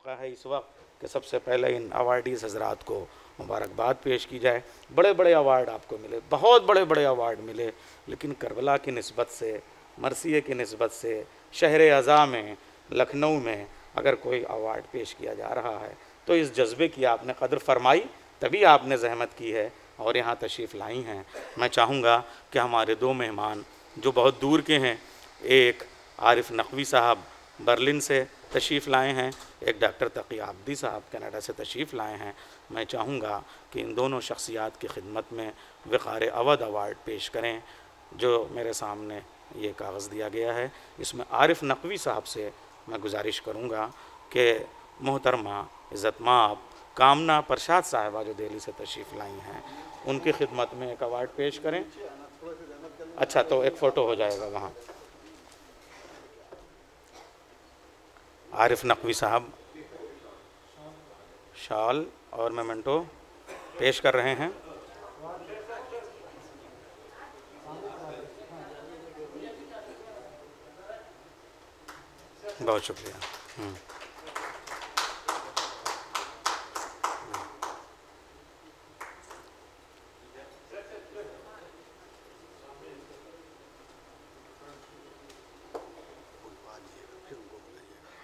मौका है इस वक्त कि सबसे पहले इन अवार्डीज़ हजरात को मुबारकबाद पेश की जाए। बड़े बड़े अवार्ड आपको मिले, बहुत बड़े बड़े अवार्ड मिले, लेकिन करबला की निस्बत से, मरसिए की निस्बत से, शहर अज़ा में, लखनऊ में अगर कोई अवार्ड पेश किया जा रहा है तो इस जज्बे की आपने कदर फरमाई, तभी आपने जहमत की है और यहाँ तशरीफ़ लाई हैं। मैं चाहूँगा कि हमारे दो मेहमान जो बहुत दूर के हैं, एक आरिफ नकवी साहब बर्लिन से तशरीफ़ लाए हैं, एक डॉक्टर तकी आब्दी साहब कनाडा से तशरीफ़ लाए हैं। मैं चाहूँगा कि इन दोनों शख्सियात की खिदमत में वक़ार अवध अवार्ड पेश करें। जो मेरे सामने ये कागज़ दिया गया है, इसमें आरिफ नकवी साहब से मैं गुजारिश करूँगा कि मोहतरमा इज़्ज़तमाब कामना प्रसाद साहिबा जो दिल्ली से तशरीफ़ लाई हैं, उनकी खिदमत में एक अवार्ड पेश करें। अच्छा, तो एक फ़ोटो हो जाएगा वहाँ। आरिफ नकवी साहब शाल और मेमेंटो पेश कर रहे हैं। बहुत शुक्रिया।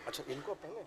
अच्छा, इनको पहले